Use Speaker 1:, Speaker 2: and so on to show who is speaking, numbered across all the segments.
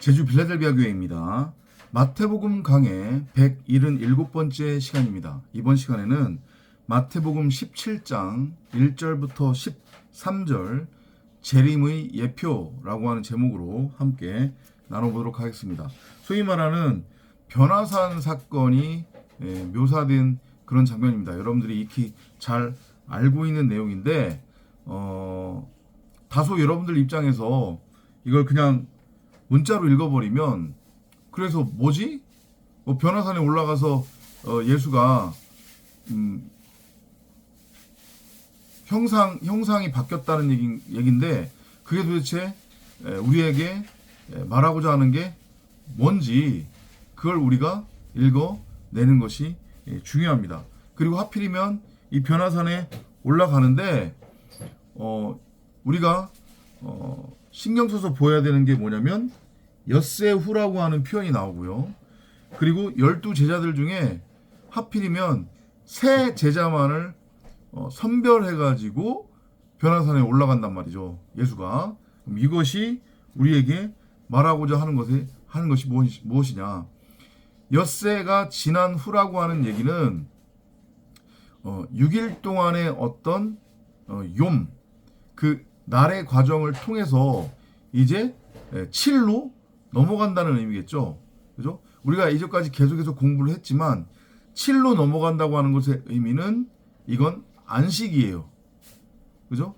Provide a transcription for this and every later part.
Speaker 1: 제주 빌라델비아 교회입니다. 마태복음 강해 177번째 시간입니다. 이번 시간에는 마태복음 17장 1절부터 13절 재림의 예표라고 하는 제목으로 함께 나눠보도록 하겠습니다. 소위 말하는 변화산 사건이 묘사된 그런 장면입니다. 여러분들이 익히 잘 알고 있는 내용인데 다소 여러분들 입장에서 이걸 그냥 문자로 읽어버리면 그래서 뭐지? 변화산에 올라가서 예수가 형상이 바뀌었다는 얘기인데 그게 도대체 우리에게 말하고자 하는 게 뭔지 그걸 우리가 읽어내는 것이 중요합니다. 그리고 하필이면 이 변화산에 올라가는데 우리가 신경 써서 보여야 되는 게 뭐냐면 엿새 후라고 하는 표현이 나오고요. 그리고 12제자들 중에 하필이면 3제자만을 선별해가지고 변화산에 올라간단 말이죠. 예수가. 그럼 이것이 우리에게 말하고자 하는 것이 무엇이냐. 엿새가 지난 후라고 하는 얘기는 6일 동안의 어떤 그 날의 과정을 통해서 이제 7로 넘어간다는 의미겠죠. 그죠? 우리가 이제까지 계속해서 공부를 했지만 7로 넘어간다고 하는 것의 의미는 이건 안식이에요. 그죠?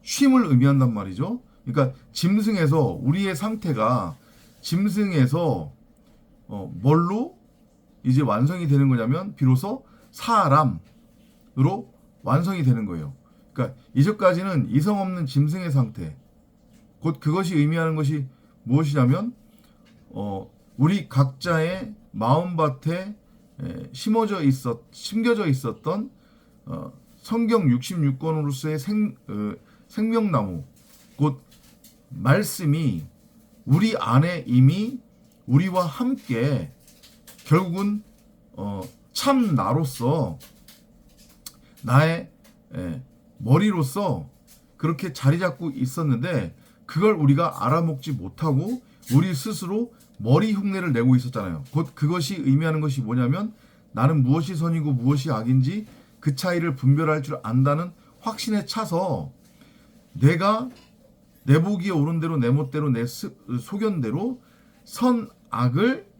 Speaker 1: 쉼을 의미한단 말이죠. 그러니까 짐승에서 우리의 상태가 짐승에서 뭘로 이제 완성이 되는 거냐면 비로소 사람으로 완성이 되는 거예요. 그러니까 이제까지는 이성 없는 짐승의 상태, 곧 그것이 의미하는 것이 무엇이냐면 우리 각자의 마음밭에 심겨져 있었던 성경 66권으로서의 생명나무, 곧 말씀이 우리 안에 이미 우리와 함께 결국은 참 나로서 나의 머리로서 그렇게 자리 잡고 있었는데 그걸 우리가 알아먹지 못하고 우리 스스로 머리 흉내를 내고 있었잖아요. 곧 그것이 의미하는 것이 뭐냐면 나는 무엇이 선이고 무엇이 악인지 그 차이를 분별할 줄 안다는 확신에 차서 내가 내 보기에 옳은 대로 내 멋대로 내 소견대로 선 악을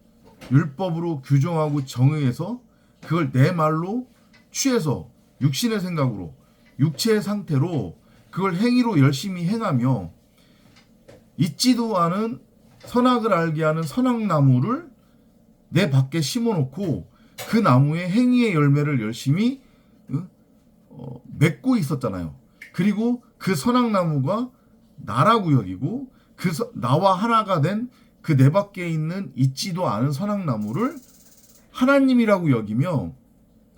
Speaker 1: 율법으로 규정하고 정의해서 그걸 내 말로 취해서 육신의 생각으로 육체의 상태로 그걸 행위로 열심히 행하며 있지도 않은 선악을 알게 하는 선악나무를 내 밖에 심어놓고 그 나무의 행위의 열매를 열심히 맺고 있었잖아요. 그리고 그 선악나무가 나라고 여기고 나와 하나가 된 그 내 밖에 있는 있지도 않은 선악나무를 하나님이라고 여기며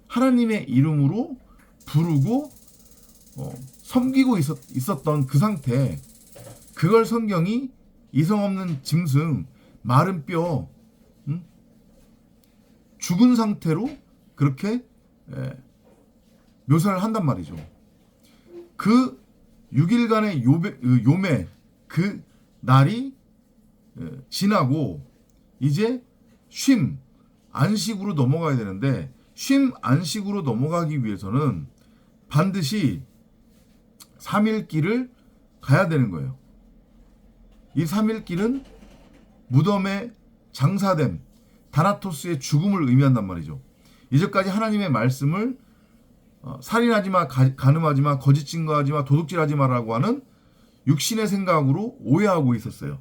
Speaker 1: 하나님의 이름으로 부르고 섬기고 있었던 그 상태, 그걸 성경이 이성 없는 짐승, 마른 뼈, 죽은 상태로 그렇게 묘사를 한단 말이죠. 그 6일간의 요매 그 날이 지나고 이제 쉼, 안식으로 넘어가야 되는데 쉼, 안식으로 넘어가기 위해서는 반드시 3일 길을 가야 되는 거예요. 이 3일 길은 무덤에 장사됨, 다나토스의 죽음을 의미한단 말이죠. 이제까지 하나님의 말씀을 살인하지 마, 간음하지 마, 거짓 증거하지 마, 도둑질하지 마라고 하는 육신의 생각으로 오해하고 있었어요.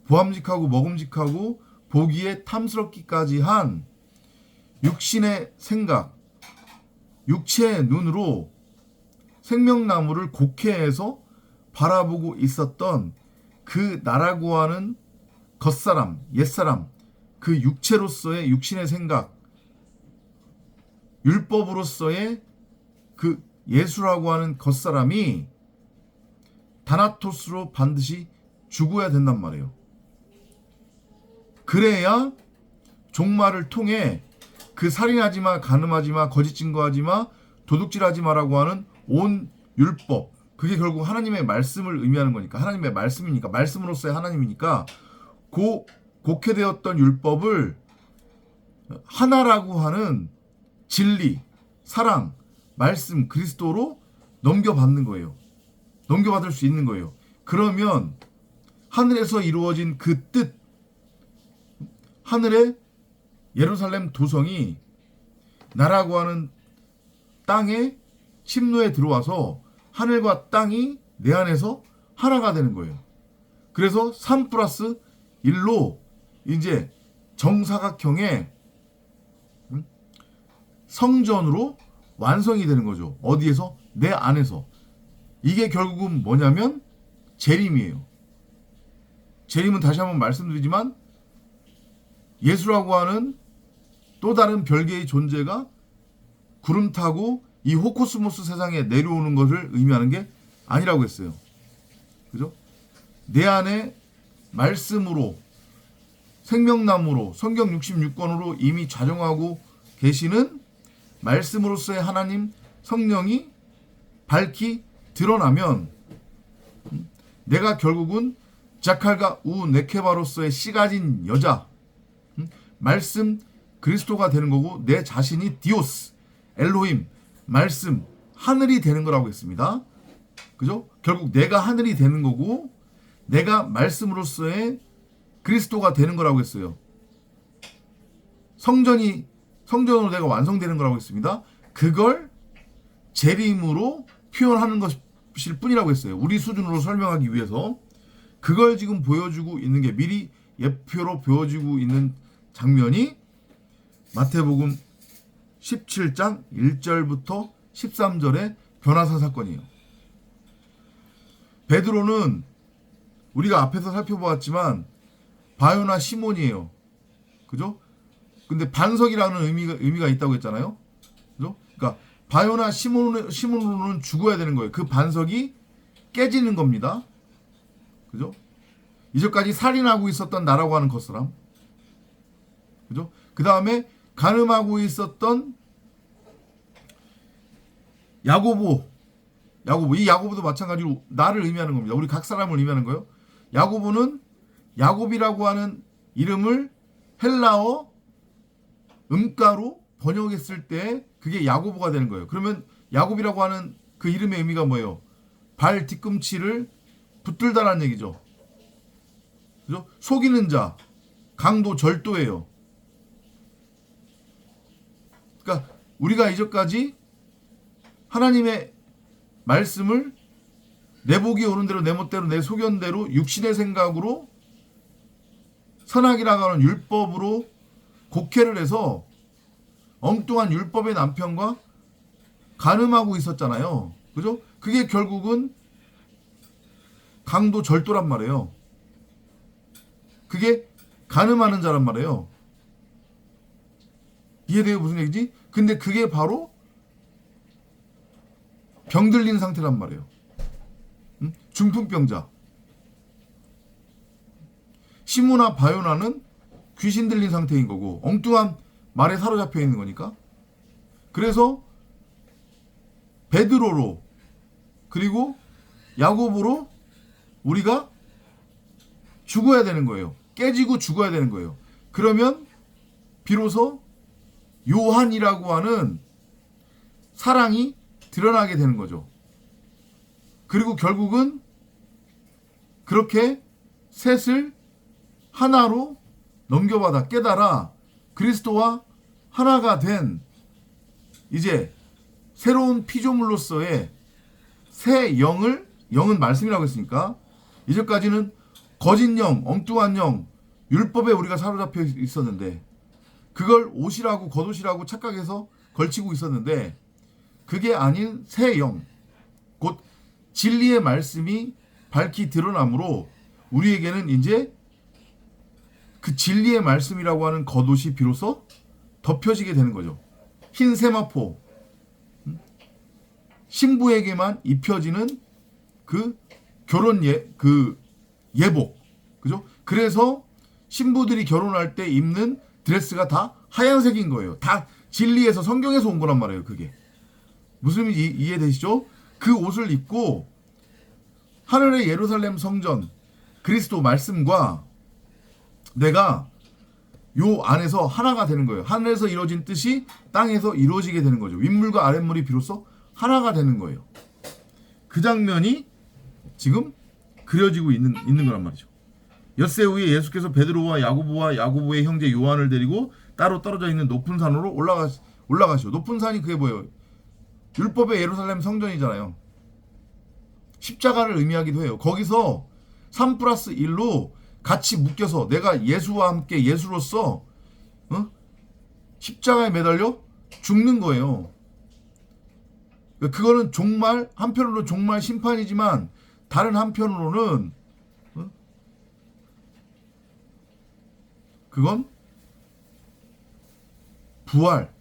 Speaker 1: 보암직하고 먹음직하고 보기에 탐스럽기까지 한 육신의 생각, 육체의 눈으로 생명나무를 곡해해서 바라보고 있었던 그 나라고 하는 겉사람, 옛사람, 그 육체로서의 육신의 생각, 율법으로서의 그 예수라고 하는 겉사람이 다나토스로 반드시 죽어야 된단 말이에요. 그래야 종말을 통해 그 살인하지 마, 간음하지 마, 거짓 증거하지 마, 도둑질하지 마라고 하는 온 율법, 그게 결국 하나님의 말씀을 의미하는 거니까, 하나님의 말씀이니까, 말씀으로서의 하나님이니까 그 곡해되었던 율법을 하나라고 하는 진리, 사랑, 말씀, 그리스도로 넘겨받는 거예요. 넘겨받을 수 있는 거예요. 그러면 하늘에서 이루어진 그 뜻, 하늘의 예루살렘 도성이 나라고 하는 땅에 침노에 들어와서 하늘과 땅이 내 안에서 하나가 되는 거예요. 그래서 3+1로 이제 정사각형의 성전으로 완성이 되는 거죠. 어디에서? 내 안에서. 이게 결국은 뭐냐면 재림이에요. 재림은 다시 한번 말씀드리지만 예수라고 하는 또 다른 별개의 존재가 구름 타고 이 호코스모스 세상에 내려오는 것을 의미하는 게 아니라고 했어요. 그죠? 내 안에 말씀으로, 생명나무로, 성경 66권으로 이미 좌정하고 계시는 말씀으로서의 하나님 성령이 밝히 드러나면 내가 결국은 자칼과 우 네케바로서의 씨 가진 여자, 말씀 그리스도가 되는 거고 내 자신이 디오스, 엘로힘, 말씀, 하늘이 되는 거라고 했습니다. 그죠? 결국 내가 하늘이 되는 거고 내가 말씀으로서의 그리스도가 되는 거라고 했어요. 성전으로 내가 완성되는 거라고 했습니다. 그걸 재림으로 표현하는 것일 뿐이라고 했어요. 우리 수준으로 설명하기 위해서 그걸 지금 보여주고 있는 게 미리 예표로 보여주고 있는 장면이 마태복음 17장 1절부터 13절의 변화사 사건이에요. 베드로는 우리가 앞에서 살펴보았지만 바요나 시몬이에요. 그죠? 근데 반석이라는 의미가 있다고 했잖아요. 그죠? 그러니까 바요나 시몬으로는 죽어야 되는 거예요. 그 반석이 깨지는 겁니다. 그죠? 이제까지 살인하고 있었던 나라고 하는 겉사람. 그죠? 그 다음에 간음하고 있었던 야고보. 이 야고보도 마찬가지로 나를 의미하는 겁니다. 우리 각 사람을 의미하는 거예요. 야고보는 야곱이라고 하는 이름을 헬라어 음가로 번역했을 때 그게 야고보가 되는 거예요. 그러면 야곱이라고 하는 그 이름의 의미가 뭐예요? 발 뒤꿈치를 붙들다라는 얘기죠. 그죠? 속이는 자, 강도, 절도예요. 그러니까 우리가 이제까지 하나님의 말씀을 내 복이 오는 대로 내 멋대로 내 소견대로 육신의 생각으로 선악이라고 하는 율법으로 곡해를 해서 엉뚱한 율법의 남편과 간음하고 있었잖아요. 그죠? 그게 결국은 강도 절도란 말이에요. 그게 간음하는 자란 말이에요. 이해돼요? 무슨 얘기지? 근데 그게 바로 병들린 상태란 말이에요. 중풍병자. 시모나 바요나는 귀신 들린 상태인 거고 엉뚱한 말에 사로잡혀 있는 거니까. 그래서 베드로로 그리고 야고보로 우리가 죽어야 되는 거예요. 깨지고 죽어야 되는 거예요. 그러면 비로소 요한이라고 하는 사랑이 드러나게 되는 거죠. 그리고 결국은 그렇게 셋을 하나로 넘겨받아 깨달아 그리스도와 하나가 된 이제 새로운 피조물로서의 새 영은 말씀이라고 했으니까 이제까지는 거짓 영, 엉뚱한 영, 율법에 우리가 사로잡혀 있었는데 그걸 옷이라고 겉옷이라고 착각해서 걸치고 있었는데 그게 아닌 새 영, 곧 진리의 말씀이 밝히 드러나므로 우리에게는 이제 그 진리의 말씀이라고 하는 겉옷이 비로소 덮여지게 되는 거죠. 흰 세마포, 신부에게만 입혀지는 그 그 예복, 그죠? 그래서 신부들이 결혼할 때 입는 드레스가 다 하얀색인 거예요. 다 진리에서 성경에서 온 거란 말이에요. 그게 무슨 의미인지 이해되시죠? 그 옷을 입고 하늘의 예루살렘 성전 그리스도 말씀과 내가 요 안에서 하나가 되는 거예요. 하늘에서 이루어진 뜻이 땅에서 이루어지게 되는 거죠. 윗물과 아랫물이 비로소 하나가 되는 거예요. 그 장면이 지금 그려지고 있는 거란 말이죠. 엿새 후에 예수께서 베드로와 야고보와 야고보의 형제 요한을 데리고 따로 떨어져 있는 높은 산으로 올라가시오. 높은 산이 그게 뭐예요? 율법의 예루살렘 성전이잖아요. 십자가를 의미하기도 해요. 거기서 3+1로 같이 묶여서 내가 예수와 함께 예수로서 십자가에 매달려 죽는 거예요. 그거는 종말, 한편으로 종말 심판이지만 다른 한편으로는 그건 부활,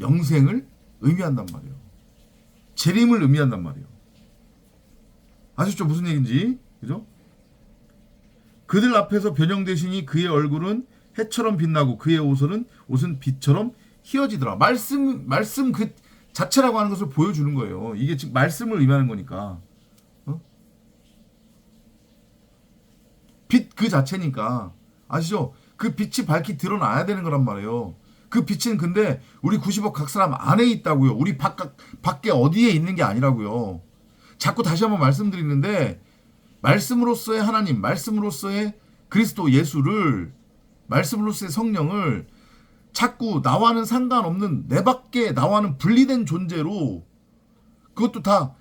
Speaker 1: 영생을 의미한단 말이에요. 재림을 의미한단 말이에요. 아시죠? 무슨 얘기인지. 그죠? 그들 앞에서 변형되시니 그의 얼굴은 해처럼 빛나고 그의 옷은 빛처럼 희어지더라. 말씀 그 자체라고 하는 것을 보여주는 거예요. 이게 지금 말씀을 의미하는 거니까. 빛 그 자체니까. 아시죠? 그 빛이 밝히 드러나야 되는 거란 말이에요. 그 빛은 근데 우리 90억 각 사람 안에 있다고요. 우리 밖에 어디에 있는 게 아니라고요. 자꾸 다시 한번 말씀드리는데 말씀으로서의 하나님, 말씀으로서의 그리스도 예수를, 말씀으로서의 성령을 자꾸 나와는 상관없는 내 밖에 나와는 분리된 존재로, 그것도 다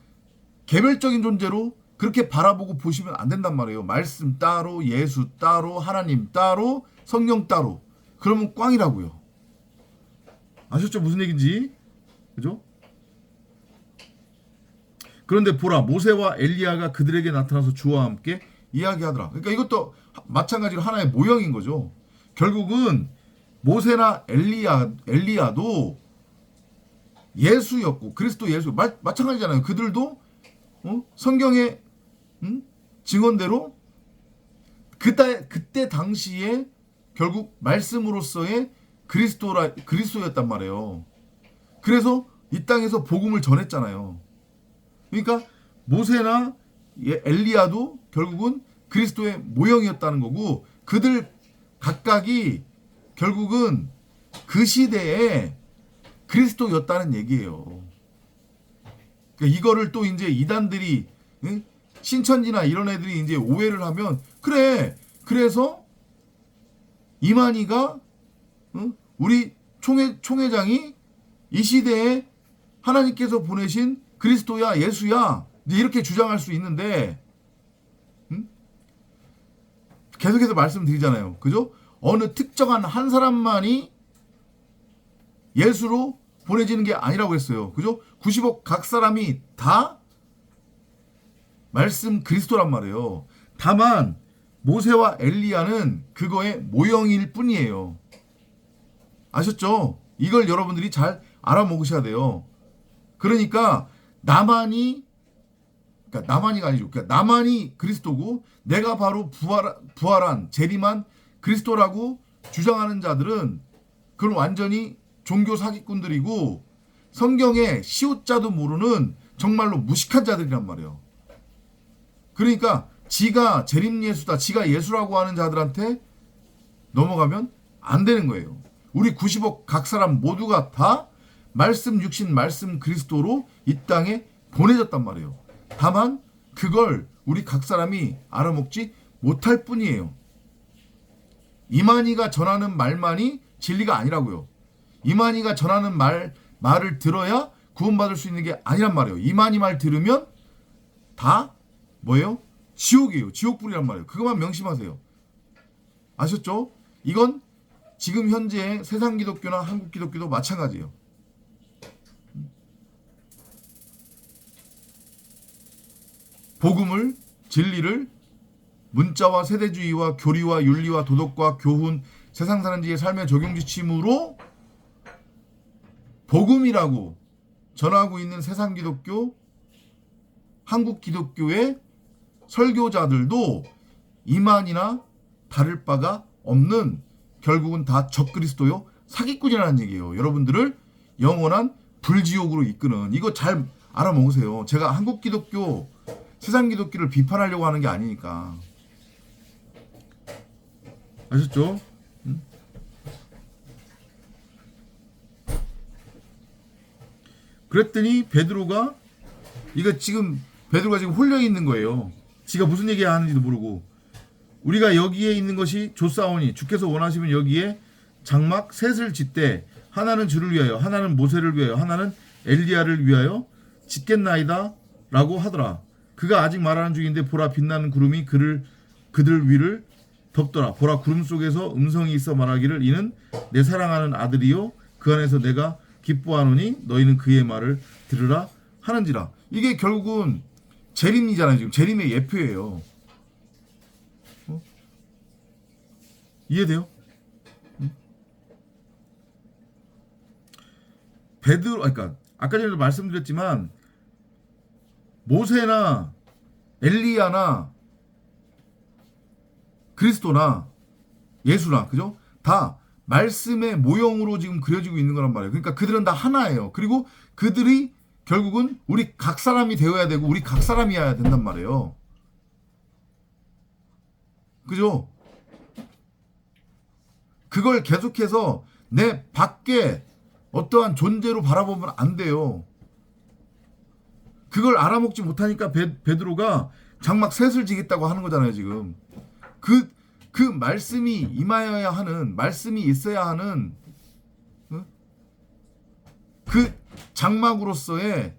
Speaker 1: 개별적인 존재로 그렇게 바라보고 보시면 안 된단 말이에요. 말씀 따로, 예수 따로, 하나님 따로, 성령 따로. 그러면 꽝이라고요. 아셨죠? 무슨 얘기인지? 그죠? 그런데 보라, 모세와 엘리야가 그들에게 나타나서 주와 함께 이야기하더라. 그러니까 이것도 마찬가지로 하나의 모형인 거죠. 결국은 모세나 엘리야도 예수였고 그리스도 예수 마찬가지잖아요. 그들도 성경의 증언대로 그때 당시에 결국 말씀으로서의 그리스도였단 말이에요. 그래서 이 땅에서 복음을 전했잖아요. 그러니까 모세나 엘리야도 결국은 그리스도의 모형이었다는 거고, 그들 각각이 결국은 그 시대에 그리스도였다는 얘기예요. 그러니까 이거를 또 이제 이단들이, 신천지나 이런 애들이 이제 오해를 하면, 그래, 그래서 이만희가 우리 총회장이 이 시대에 하나님께서 보내신 그리스도야, 예수야, 이렇게 주장할 수 있는데, 계속해서 말씀드리잖아요. 그죠? 어느 특정한 한 사람만이 예수로 보내지는 게 아니라고 했어요. 그죠? 90억 각 사람이 다 말씀 그리스도란 말이에요. 다만 모세와 엘리야는 그거의 모형일 뿐이에요. 아셨죠? 이걸 여러분들이 잘 알아먹으셔야 돼요. 그러니까 나만이가 아니죠. 그러니까 나만이 그리스도고 내가 바로 부활한 재림한 그리스도라고 주장하는 자들은 그건 완전히 종교 사기꾼들이고 성경의 시옷자도 모르는 정말로 무식한 자들이란 말이에요. 그러니까 지가 재림 예수다, 지가 예수라고 하는 자들한테 넘어가면 안 되는 거예요. 우리 90억 각 사람 모두가 다 말씀 육신, 말씀 그리스도로 이 땅에 보내졌단 말이에요. 다만 그걸 우리 각 사람이 알아먹지 못할 뿐이에요. 이만희가 전하는 말만이 진리가 아니라고요. 이만희가 전하는 말을 들어야 구원받을 수 있는 게 아니란 말이에요. 이만희 말 들으면 다 뭐예요? 지옥이에요. 지옥불이란 말이에요. 그것만 명심하세요. 아셨죠? 이건 지금 현재 세상 기독교나 한국 기독교도 마찬가지예요. 복음을, 진리를 문자와 세대주의와 교리와 윤리와 도덕과 교훈, 세상 사는 지의 삶의 적용지침으로 복음이라고 전하고 있는 세상 기독교, 한국 기독교의 설교자들도 이만이나 다를 바가 없는 결국은 다 적그리스도요 사기꾼이라는 얘기예요. 여러분들을 영원한 불지옥으로 이끄는, 이거 잘 알아먹으세요. 제가 한국 기독교, 세상 기독교를 비판하려고 하는 게 아니니까. 아셨죠? 그랬더니 베드로가 이거 지금 베드로가 지금 홀려 있는 거예요. 지가 무슨 얘기 하는지도 모르고 우리가 여기에 있는 것이 좋사오니 주께서 원하시면 여기에 장막 셋을 짓되 하나는 주를 위하여 하나는 모세를 위하여 하나는 엘리야를 위하여 짓겠나이다 라고 하더라. 그가 아직 말하는 중인데 보라 빛나는 구름이 그들 위를 덮더라. 보라 구름 속에서 음성이 있어 말하기를 이는 내 사랑하는 아들이요 그 안에서 내가 기뻐하노니 너희는 그의 말을 들으라 하는지라. 이게 결국은 재림이잖아요. 지금 재림의 예표예요. 이해돼요? 베드로, 그러니까 아까 전에도 말씀드렸지만 모세나 엘리야나 그리스도나 예수나 그죠? 다 말씀의 모형으로 지금 그려지고 있는 거란 말이에요. 그러니까 그들은 다 하나예요. 그리고 그들이 결국은 우리 각 사람이 되어야 되고 우리 각 사람이어야 된단 말이에요. 그죠? 그걸 계속해서 내 밖에 어떠한 존재로 바라보면 안 돼요. 그걸 알아먹지 못하니까 베드로가 장막 셋을 지겠다고 하는 거잖아요, 지금. 그 말씀이 임하여야 하는, 말씀이 있어야 하는, 그 장막으로서의,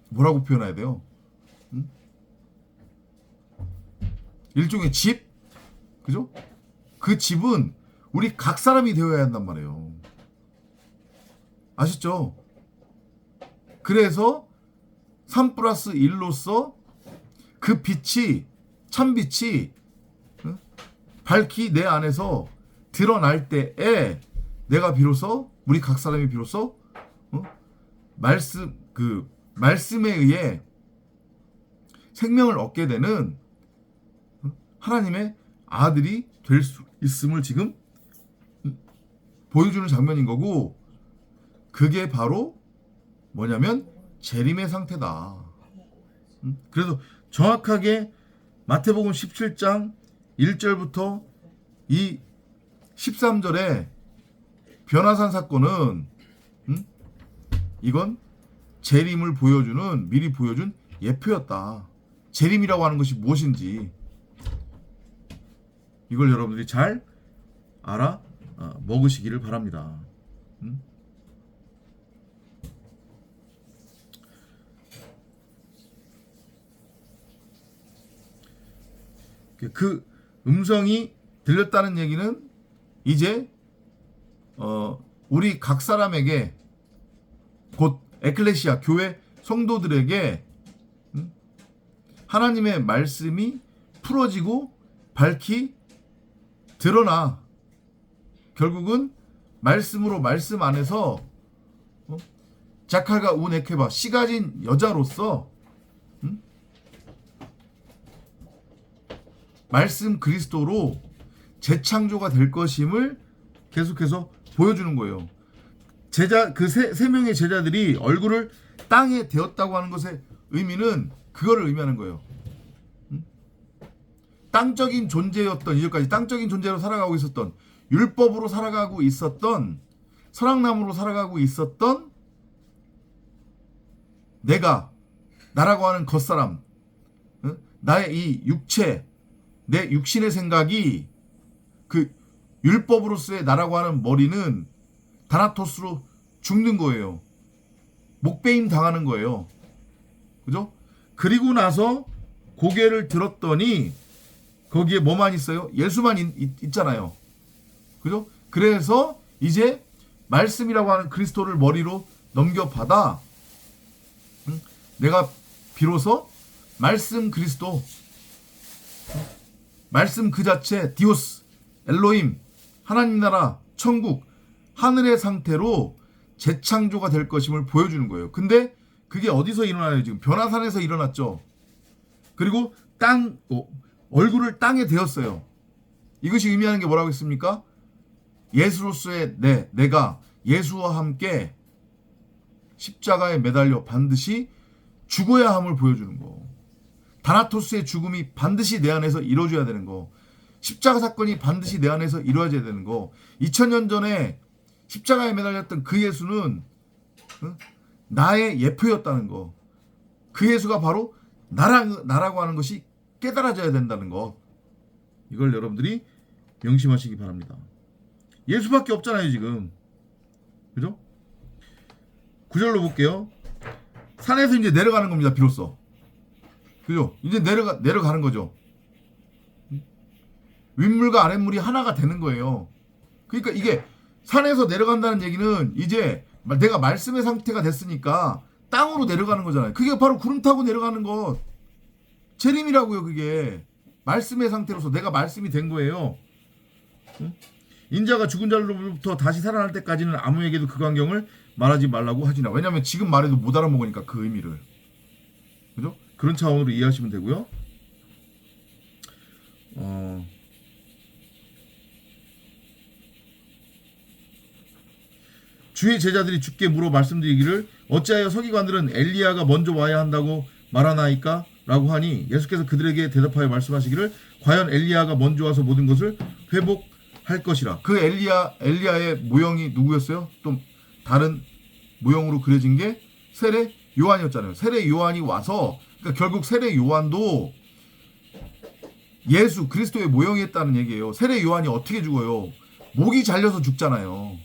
Speaker 1: 뭐라고 표현해야 돼요? 일종의 집? 그죠? 그 집은 우리 각 사람이 되어야 한단 말이에요. 아셨죠? 그래서 3+1로서 그 빛이, 참빛이 밝히 내 안에서 드러날 때에 내가 비로소, 우리 각 사람이 비로소 말씀에 의해 생명을 얻게 되는 하나님의 아들이 될 수 있음을 지금 보여주는 장면인 거고, 그게 바로 뭐냐면 재림의 상태다. 그래서 정확하게 마태복음 17장 1절부터 이 13절에 변화산 사건은 이건 재림을 보여주는, 미리 보여준 예표였다. 재림이라고 하는 것이 무엇인지 이걸 여러분들이 잘 알아 먹으시기를 바랍니다. 그 음성이 들렸다는 얘기는 이제 우리 각 사람에게, 곧 에클레시아 교회 성도들에게 하나님의 말씀이 풀어지고 밝히 드러나 결국은 말씀으로, 말씀 안에서 자칼과 우네케바 씨 가진 여자로서 말씀 그리스도로 재창조가 될 것임을 계속해서 보여주는 거예요. 그 세 명의 제자들이 얼굴을 땅에 대었다고 하는 것의 의미는 그거를 의미하는 거예요. 땅적인 존재였던, 이제까지 땅적인 존재로 살아가고 있었던, 율법으로 살아가고 있었던, 선악나무로 살아가고 있었던 나라고 하는 겉사람, 나의 이 육체, 내 육신의 생각이 그 율법으로서의 나라고 하는 머리는 다나토스로 죽는 거예요. 목베임 당하는 거예요. 그죠? 그리고 나서 고개를 들었더니 거기에 뭐만 있어요? 예수만 있잖아요. 그죠? 그래서 이제 말씀이라고 하는 그리스도를 머리로 넘겨받아 내가 비로소 말씀 그리스도, 말씀 그 자체, 디오스, 엘로힘, 하나님 나라, 천국, 하늘의 상태로 재창조가 될 것임을 보여주는 거예요. 근데 그게 어디서 일어나요? 지금 변화산에서 일어났죠. 그리고 얼굴을 땅에 대었어요. 이것이 의미하는 게 뭐라고 했습니까? 예수로서의 내가 예수와 함께 십자가에 매달려 반드시 죽어야 함을 보여주는 거. 다나토스의 죽음이 반드시 내 안에서 이루어져야 되는 거, 십자가 사건이 반드시 내 안에서 이루어져야 되는 거, 2000년 전에 십자가에 매달렸던 그 예수는 나의 예표였다는 거, 그 예수가 바로 나라고 하는 것이 깨달아져야 된다는 것, 이걸 여러분들이 명심하시기 바랍니다. 예수밖에 없잖아요 지금. 그죠? 9절로 볼게요. 산에서 이제 내려가는 겁니다 비로소. 그죠? 이제 내려가는 거죠. 윗물과 아랫물이 하나가 되는 거예요. 그러니까 이게 산에서 내려간다는 얘기는 이제 내가 말씀의 상태가 됐으니까 땅으로 내려가는 거잖아요. 그게 바로 구름 타고 내려가는 것, 재림이라고요. 그게 말씀의 상태로서 내가 말씀이 된 거예요. 인자가 죽은 자로부터 다시 살아날 때까지는 아무에게도 그 광경을 말하지 말라고 하지나. 왜냐하면 지금 말해도 못 알아먹으니까 그 의미를. 그죠? 그런 차원으로 이해하시면 되고요. 주의 제자들이 주께 물어 말씀드리기를 어찌하여 서기관들은 엘리야가 먼저 와야 한다고 말하나이까? 라고 하니 예수께서 그들에게 대답하여 말씀하시기를 과연 엘리야가 먼저 와서 모든 것을 회복할 것이라. 그 엘리야의 모형이 누구였어요? 또 다른 모형으로 그려진 게 세례 요한이었잖아요. 세례 요한이 와서, 그러니까 결국 세례 요한도 예수 그리스도의 모형이었다는 얘기예요. 세례 요한이 어떻게 죽어요? 목이 잘려서 죽잖아요.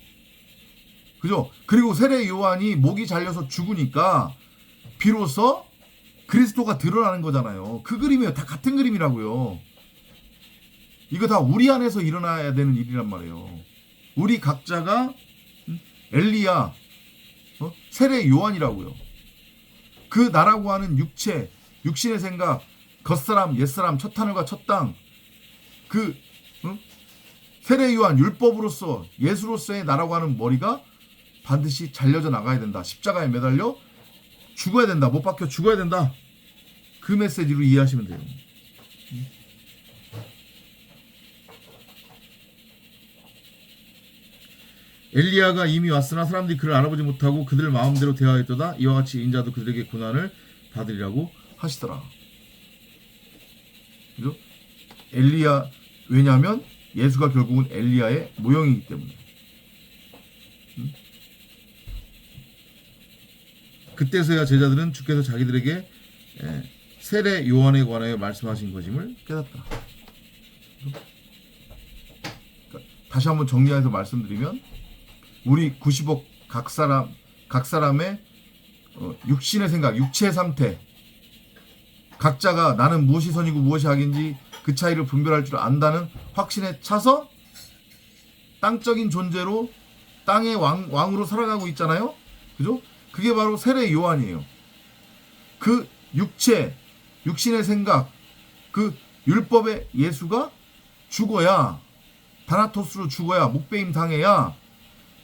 Speaker 1: 그죠? 그리고 세례 요한이 목이 잘려서 죽으니까 비로소 그리스도가 드러나는 거잖아요. 그 그림이에요. 다 같은 그림이라고요. 이거 다 우리 안에서 일어나야 되는 일이란 말이에요. 우리 각자가 엘리야, 세례 요한이라고요. 그 나라고 하는 육체, 육신의 생각, 겉사람, 옛사람, 첫 하늘과 첫 땅, 그 세례 요한 율법으로서 예수로서의 나라고 하는 머리가 반드시 잘려져 나가야 된다. 십자가에 매달려 죽어야 된다. 못 박혀 죽어야 된다. 그 메시지로 이해하시면 돼요. 엘리야가 이미 왔으나 사람들이 그를 알아보지 못하고 그들 마음대로 대하였도다. 이와 같이 인자도 그들에게 고난을 받으리라고 하시더라. 그죠? 엘리야, 왜냐하면 예수가 결국은 엘리야의 모형이기 때문에. 그때서야 제자들은 주께서 자기들에게 세례 요한에 관하여 말씀하신 것임을 깨닫다. 그러니까 다시 한번 정리해서 말씀드리면 우리 90억 각 사람의 육신의 생각, 육체의 상태, 각자가 나는 무엇이 선이고 무엇이 악인지 그 차이를 분별할 줄 안다는 확신에 차서 땅적인 존재로 땅의 왕으로 살아가고 있잖아요. 그죠? 그게 바로 세례 요한이에요. 그 육신의 생각, 그 율법의 예수가 죽어야, 다나토스로 죽어야, 목베임 당해야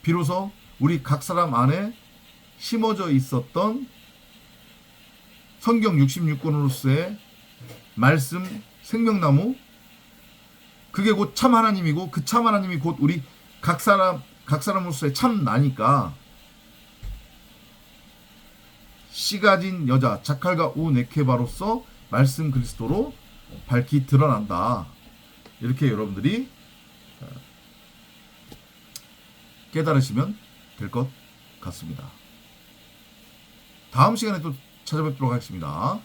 Speaker 1: 비로소 우리 각 사람 안에 심어져 있었던 성경 66권으로서의 말씀 생명나무, 그게 곧 참 하나님이고 그 참 하나님이 곧 우리 각 사람으로서의 참 나니까 씨 가진 여자 자칼과 우 네케바로서 말씀 그리스도로 밝히 드러난다. 이렇게 여러분들이 깨달으시면 될 것 같습니다. 다음 시간에 또 찾아뵙도록 하겠습니다.